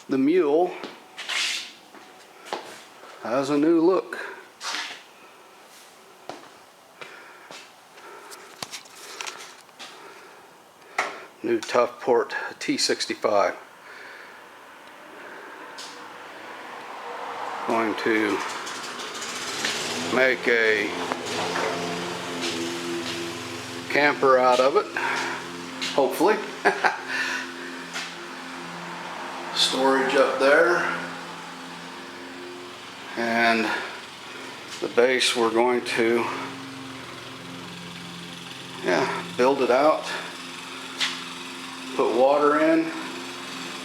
The mule has a new look. New Toughport T65. Going to make a camper out of it, hopefully. Storage up there, and the base we're going to build it out, put water in,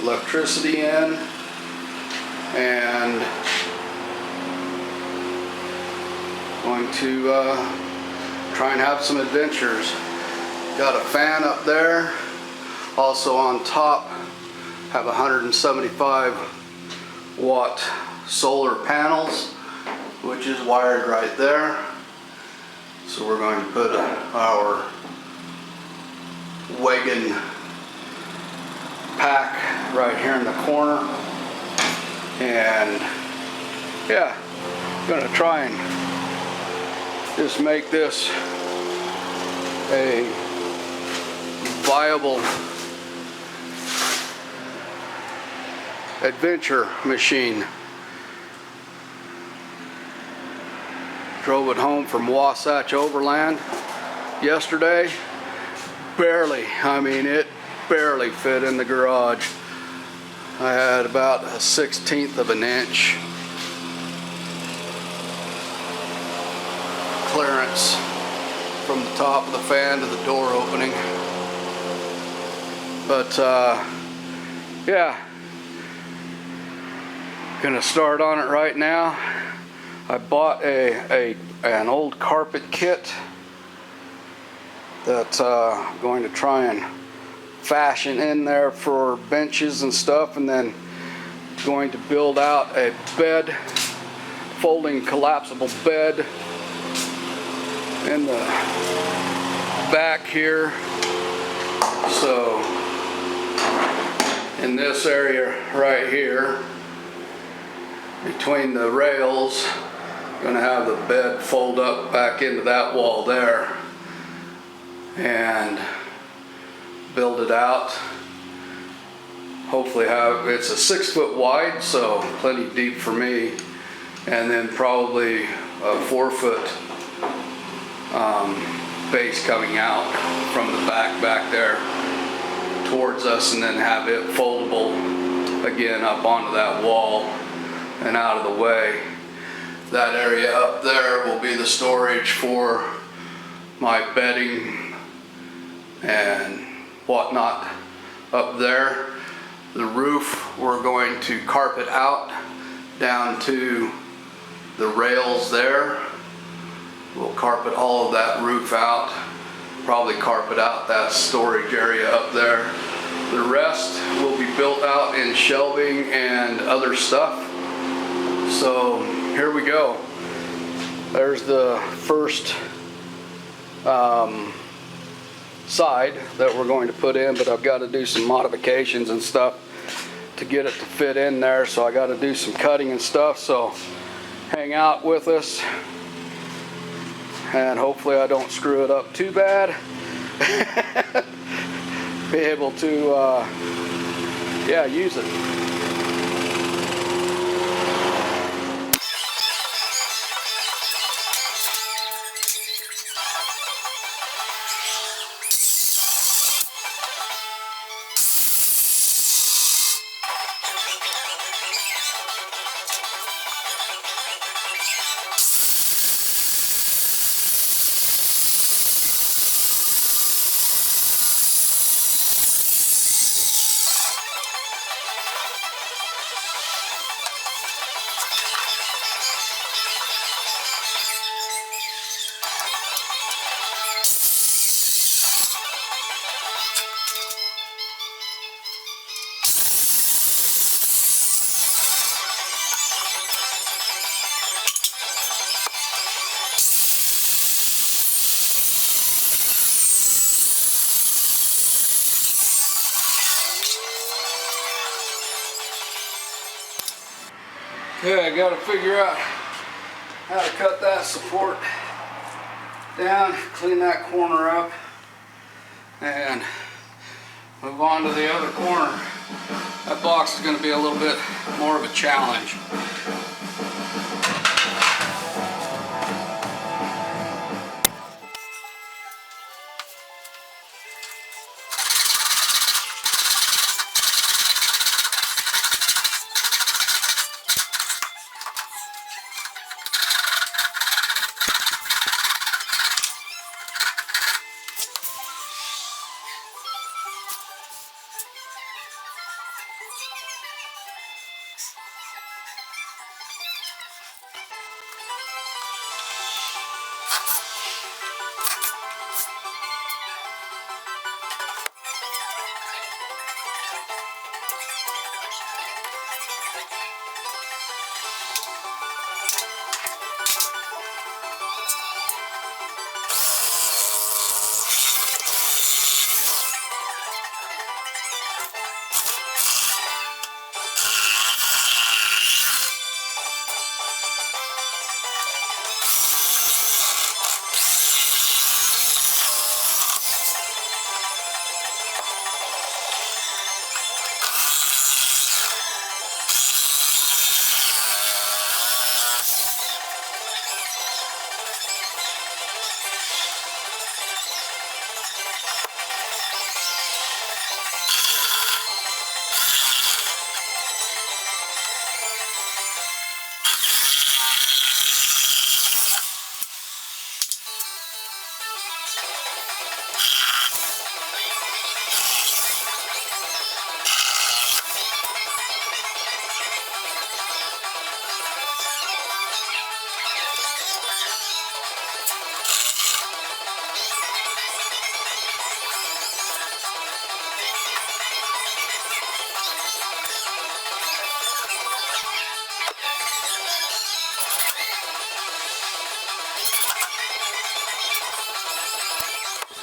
electricity in, and going to try and have some adventures. Got a fan up there. Also on top have 175 watt solar panels, which is wired right there. So we're going to put our wagon pack right here in the corner, and yeah, gonna try and just make this a viable adventure machine. Drove it home from Wasatch Overland yesterday. Barely, I mean, it barely fit in the garage. I had about 1/16 of an inch clearance from the top of the fan to the door opening. But yeah, gonna start on it right now. I bought an old carpet kit that I'm going to try and fashion in there for benches and stuff, and then going to build out a bed, folding collapsible bed in the back here. So in this area right here, between the rails, I'm going to have the bed fold up back into that wall there and build it out. Hopefully it's a 6 foot wide, so plenty deep for me, and then probably a 4 foot base coming out from the back there towards us, and then have it foldable again up onto that wall and out of the way. That area up there will be the storage for my bedding and whatnot up there. The roof we're going to carpet out down to the rails there. We'll carpet all of that roof out, probably carpet out that storage area up there. The rest will be built out in shelving and other stuff. So here we go. There's the first side that we're going to put in, but I've got to do some modifications and stuff to get it to fit in there, so I got to do some cutting and stuff. So hang out with us, and hopefully I don't screw it up too bad. Be able to use it. Okay, I gotta figure out how to cut that support down, clean that corner up, and move on to the other corner. That box is gonna be a little bit more of a challenge.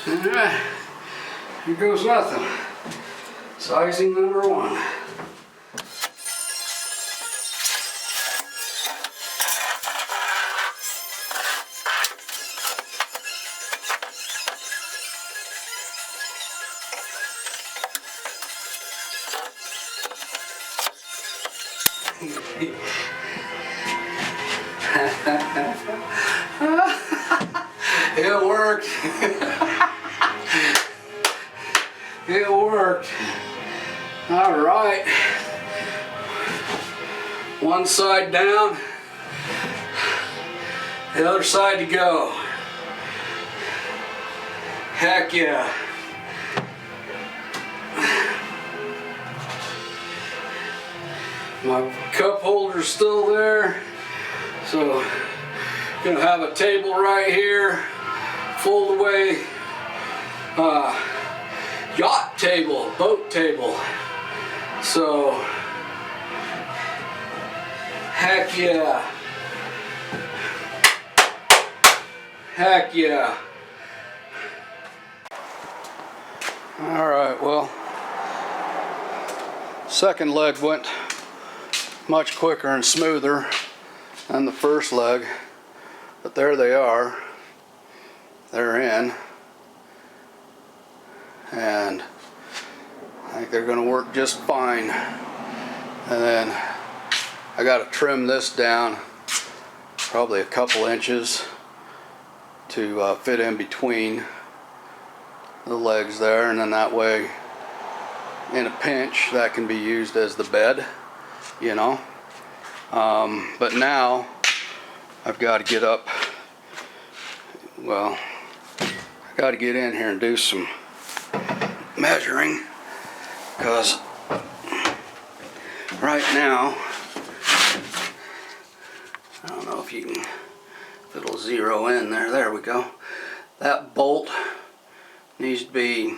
Alright, here goes nothing. Sizing number 1. It worked. It worked. All right. One side down, the other side to go. Heck yeah. My cup holder's still there, so gonna have a table right here, fold away yacht table, boat table. So heck yeah. Heck yeah. All right, well, second leg went much quicker and smoother than the first leg, but there they are. They're in, and I think they're going to work just fine. And then I got to trim this down probably a couple inches to fit in between the legs there, and then that way in a pinch that can be used as the bed, you know. But now I've got to get up, well, I got to get in here and do some measuring, because right now, I don't know if you can, if it'll zero in there, there we go. That bolt needs to be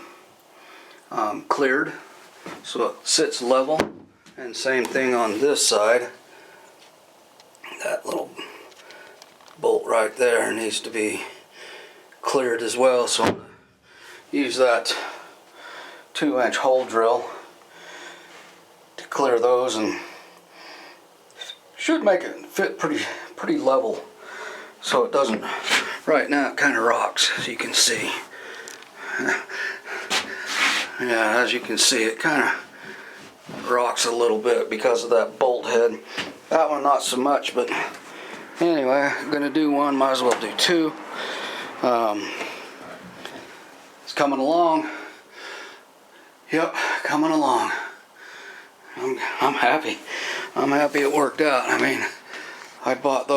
cleared so it sits level, and same thing on this side. That little bolt right there needs to be cleared as well, so I'm gonna use that 2-inch hole drill to clear those and should make it fit pretty level, so it doesn't. Right now it kind of rocks, as you can see. Yeah, as you can see, it kind of rocks a little bit because of that bolt head. That one not so much, but anyway, I'm gonna do one, might as well do two. It's coming along. Yep, coming along. I'm happy. I'm happy it worked out. I mean, I bought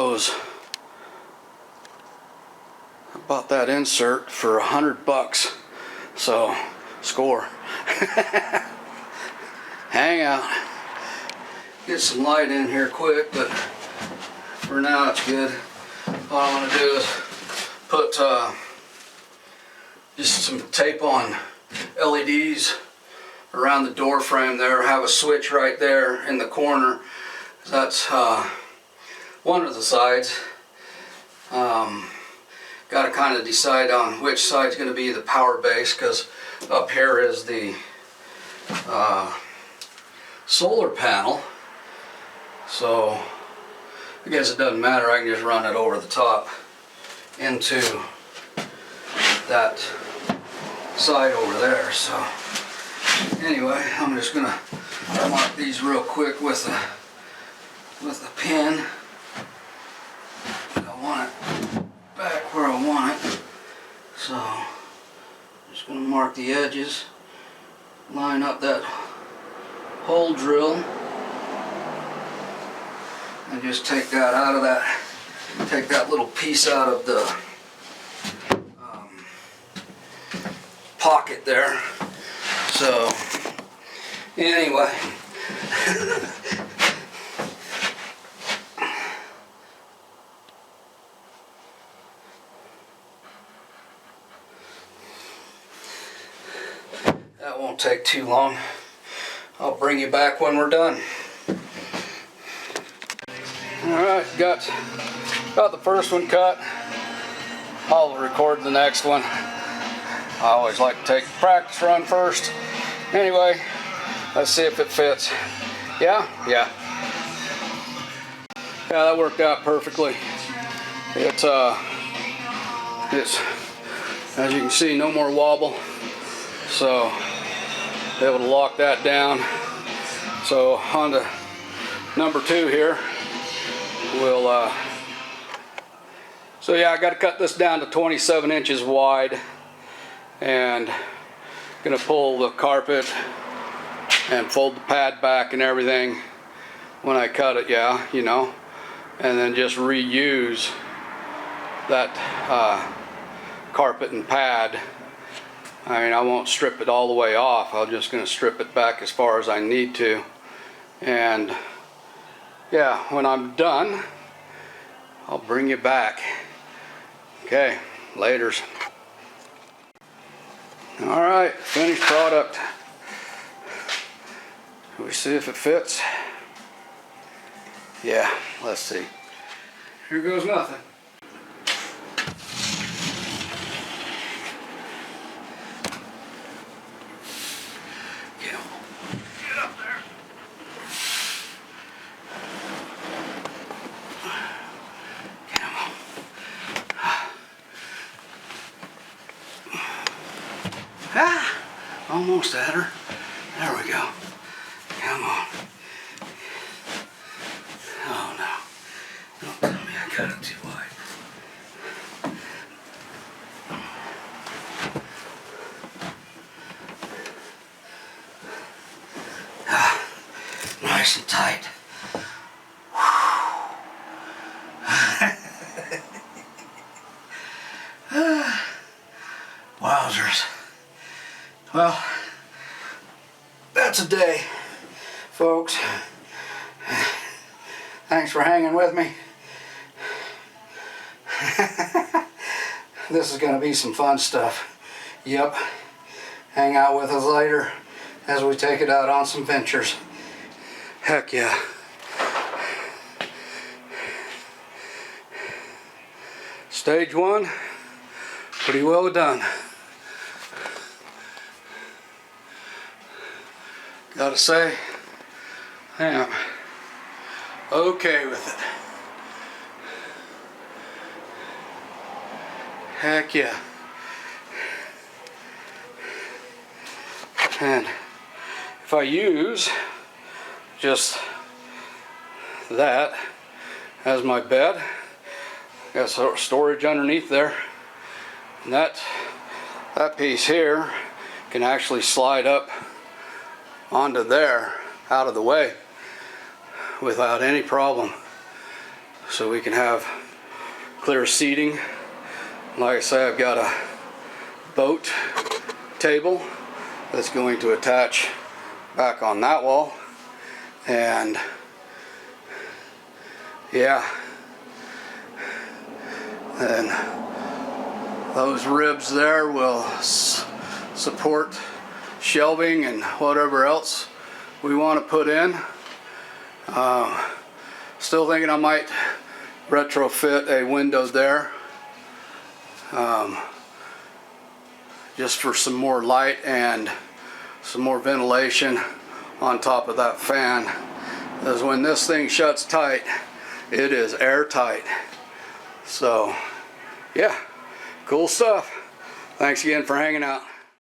that insert for $100, so score. Hang out. Get some light in here quick, but for now it's good. All I want to do is put just some tape on LEDs around the door frame there. Have a switch right there in the corner. That's one of the sides. Got to kind of decide on which side's going to be the power base, because up here is the solar panel. So I guess it doesn't matter. I can just run it over the top into that side over there. So anyway, I'm just gonna mark these real quick with a pen. I want it back where I want it. So I'm just gonna mark the edges, line up that hole drill, and just take that out of that. Take that little piece out of the pocket there. So anyway, that won't take too long. I'll bring you back when we're done. Alright, got the first one cut. I'll record the next one. I always like to take the practice run first. Anyway, let's see if it fits. Yeah, that worked out perfectly. It's as you can see, no more wobble. So able to lock that down. So on to number 2 here. We'll so yeah, I got to cut this down to 27 inches wide, and gonna pull the carpet and fold the pad back and everything when I cut it, yeah, you know, and then just reuse that carpet and pad. I mean, I won't strip it all the way off. I'm just gonna strip it back as far as I need to, and yeah, when I'm done, I'll bring you back. Okay, laters. All right, finished product. Shall we see if it fits? Yeah, let's see. Here goes nothing. Get up there. Come on. Ah, almost at her. There we go. Come on. Oh no. Don't tell me I cut it too wide. Ah, nice and tight. Wowzers. Well, that's a day, folks. Thanks for hanging with me. This is going to be some fun stuff. Yep. Hang out with us later as we take it out on some ventures. Heck yeah. Stage 1, pretty well done. Gotta say, I am okay with it. Heck yeah. And if I use just that as my bed, got storage underneath there, and that piece here can actually slide up onto there out of the way without any problem. So we can have clear seating. Like I say, I've got a boat table that's going to attach back on that wall, and yeah, and those ribs there will support shelving and whatever else we want to put in. Still thinking I might retrofit a window there, just for some more light and some more ventilation on top of that fan, because when this thing shuts tight, it is airtight. So yeah, cool stuff. Thanks again for hanging out.